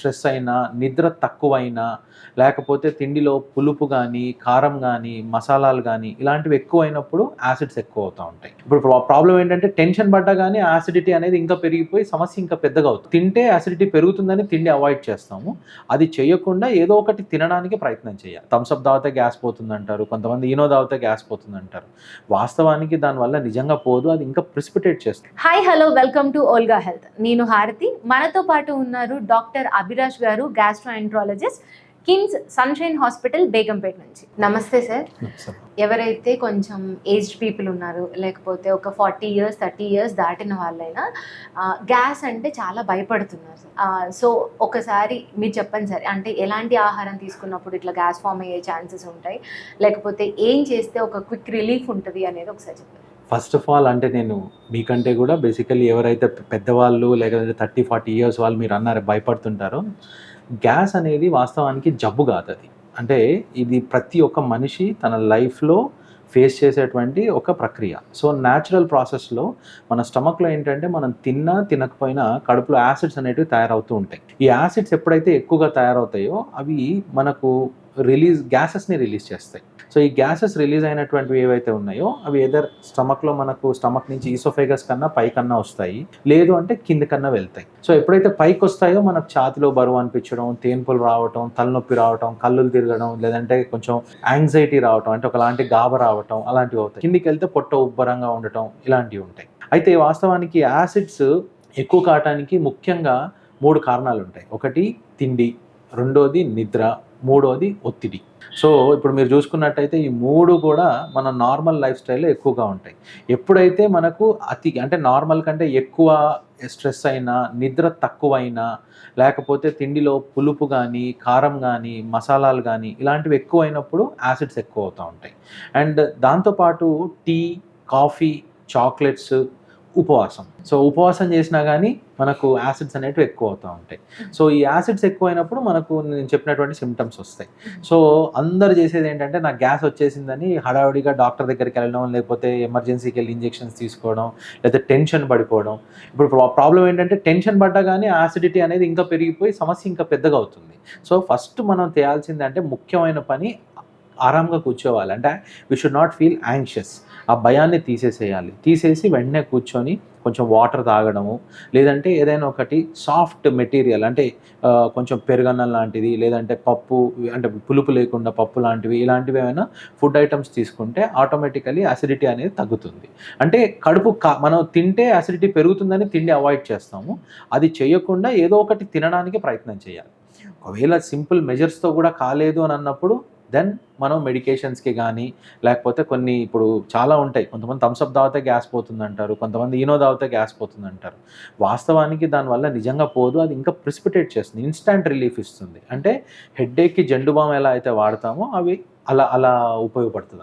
Stress అయినా, నిద్ర తక్కువైనా, లేకపోతే తిండిలో పులుపు గానీ, కారం గానీ, మసాలాలు గానీ ఇలాంటివి ఎక్కువైనప్పుడు యాసిడ్స్ ఎక్కువ అవుతా ఉంటాయి. ఇప్పుడు ప్రాబ్లమ్ ఏంటంటే టెన్షన్ పడ్డా గానీ యాసిడిటీ అనేది ఇంకా పెరిగిపోయి సమస్య ఇంకా పెద్దగా అవుతుంది. తింటే యాసిడిటీ పెరుగుతుందని తిండి అవాయిడ్ చేస్తాము. అది చేయకుండా ఏదో ఒకటి తినడానికి ప్రయత్నం చేయాలి. థమ్స్ అప్ తాగితే గ్యాస్ పోతుందంటారు. కొంతమంది ఈనో తాగితే గ్యాస్ పోతుందంటారు. వాస్తవానికి దానివల్ల నిజంగా పోదు. అది ఇంకా ప్రిసిపిటేట్ చేస్తుంది. Hi hello welcome to Olga Health. నేను హారతి. మనతో పాటు ఉన్నారు డాక్టర్ అభిరాజ్ గారు, gastroenterologist, KIMS Sunshine hospital, Begumpet నుంచి. నమస్తే సార్. ఎవరైతే కొంచెం ఏజ్డ్ పీపుల్ ఉన్నారు, లేకపోతే ఒక 40 years 30 years దాటిన వాళ్ళైనా గ్యాస్ అంటే చాలా భయపడుతున్నారు. సో ఒకసారి మీరు చెప్పండి సార్, అంటే ఎలాంటి ఆహారం తీసుకున్నప్పుడు ఇట్లా గ్యాస్ ఫామ్ అయ్యే ఛాన్సెస్ ఉంటాయి, లేకపోతే ఏం చేస్తే ఒక క్విక్ రిలీఫ్ ఉంటుంది అనేది ఒకసారి చెప్పండి. ఫస్ట్ ఆఫ్ ఆల్ అంటే నేను మీకంటే కూడా బేసికల్లీ ఎవరైతే పెద్దవాళ్ళు లేకపోతే 30-40 years వాళ్ళు మీరు అన్నారు భయపడుతుంటారో, గ్యాస్ అనేది వాస్తవానికి జబ్బు కాదు. అది అంటే ఇది ప్రతి ఒక్క మనిషి తన లైఫ్లో ఫేస్ చేసేటువంటి ఒక ప్రక్రియ. సో న్యాచురల్ ప్రాసెస్లో మన స్టమక్లో ఏంటంటే మనం తిన్నా తినకపోయినా కడుపులో యాసిడ్స్ అనేటివి తయారవుతూ ఉంటాయి. ఈ యాసిడ్స్ ఎప్పుడైతే ఎక్కువగా తయారవుతాయో అవి మనకు గ్యాసెస్ని రిలీజ్ చేస్తాయి. సో ఈ గ్యాసెస్ రిలీజ్ అయినటువంటివి ఏవైతే ఉన్నాయో అవి ఏదర్ స్టమక్లో మనకు స్టమక్ నుంచి ఈసోఫేగస్ కన్నా పైకన్నా వస్తాయి, లేదు అంటే కింద కన్నా వెళ్తాయి. సో ఎప్పుడైతే పైకి వస్తాయో మనకు ఛాతిలో బరువు అనిపించడం, తేన్పులు రావటం, తలనొప్పి రావటం, కళ్ళు తిరగడం, లేదంటే కొంచెం యాంగ్జైటీ రావటం, అంటే ఒకలాంటి గాబ రావటం, అలాంటివి అవుతాయి. కిందికి వెళ్తే పొట్ట ఉబ్బరంగా ఉండటం, ఇలాంటివి ఉంటాయి. అయితే వాస్తవానికి యాసిడ్స్ ఎక్కువ కావటానికి ముఖ్యంగా 3 కారణాలు ఉంటాయి. ఒకటి తిండి, రెండోది నిద్ర, మూడోది ఒత్తిడి. సో ఇప్పుడు మీరు చూసుకున్నట్టయితే ఈ 3 కూడా మన నార్మల్ లైఫ్ స్టైల్లో ఎక్కువగా ఉంటాయి. ఎప్పుడైతే మనకు అంటే నార్మల్ కంటే ఎక్కువ స్ట్రెస్ అయినా, నిద్ర తక్కువైనా, లేకపోతే తిండిలో పులుపు కానీ, కారం కానీ, మసాలాలు కానీ ఇలాంటివి ఎక్కువైనప్పుడు యాసిడ్స్ ఎక్కువ అవుతూ ఉంటాయి. అండ్ దాంతోపాటు టీ, కాఫీ, చాక్లెట్స్, ఉపవాసం. సో ఉపవాసం చేసినా కానీ మనకు యాసిడ్స్ అనేటివి ఎక్కువ అవుతూ ఉంటాయి. సో ఈ యాసిడ్స్ ఎక్కువైనప్పుడు మనకు నేను చెప్పినటువంటి సిమ్టమ్స్ వస్తాయి. సో అందరు చేసేది ఏంటంటే నాకు గ్యాస్ వచ్చేసిందని హడావుడిగా డాక్టర్ దగ్గరికి వెళ్ళడం, లేకపోతే ఎమర్జెన్సీకి వెళ్ళి ఇంజెక్షన్స్ తీసుకోవడం, లేకపోతే టెన్షన్ పడిపోవడం. ఇప్పుడు ప్రాబ్లం ఏంటంటే టెన్షన్ పడ్డా కానీ యాసిడిటీ అనేది ఇంకా పెరిగిపోయి సమస్య ఇంకా పెద్దగా అవుతుంది. సో ఫస్ట్ మనం చేయాల్సింది అంటే ముఖ్యమైన పని ఆరాంగా కూర్చోవాలి. అంటే we should not feel anxious. ఆ భయాన్ని తీసేసి వెంటనే కూర్చొని కొంచెం వాటర్ తాగడము, లేదంటే ఏదైనా ఒకటి సాఫ్ట్ మెటీరియల్ అంటే కొంచెం పెరుగన్నం లాంటిది, లేదంటే పప్పు అంటే పులుపు లేకుండా పప్పు లాంటివి, ఇలాంటివి ఏమైనా ఫుడ్ ఐటమ్స్ తీసుకుంటే ఆటోమేటికలీ యాసిడిటీ అనేది తగ్గుతుంది. అంటే మనం తింటే యాసిడిటీ పెరుగుతుందని తిండి అవాయిడ్ చేస్తాము. అది చేయకుండా ఏదో ఒకటి తినడానికి ప్రయత్నం చేయాలి. ఒకవేళ సింపుల్ మెజర్స్తో కూడా కాలేదు అని అన్నప్పుడు దెన్ మనం మెడికేషన్స్కి కానీ, లేకపోతే కొన్ని ఇప్పుడు చాలా ఉంటాయి. కొంతమంది థమ్స్ అప్ తాగితే గ్యాస్ పోతుందంటారు, కొంతమంది ఈనో తాగితే గ్యాస్ పోతుందంటారు. వాస్తవానికి దానివల్ల నిజంగా పోదు. అది ఇంకా ప్రిసిపిటేట్ చేస్తుంది, ఇన్స్టాంట్ రిలీఫ్ ఇస్తుంది. అంటే హెడ్ఏక్కి జెండు బామ్ ఎలా అయితే వాడతామో అవి అలా ఉపయోగపడుతుంది.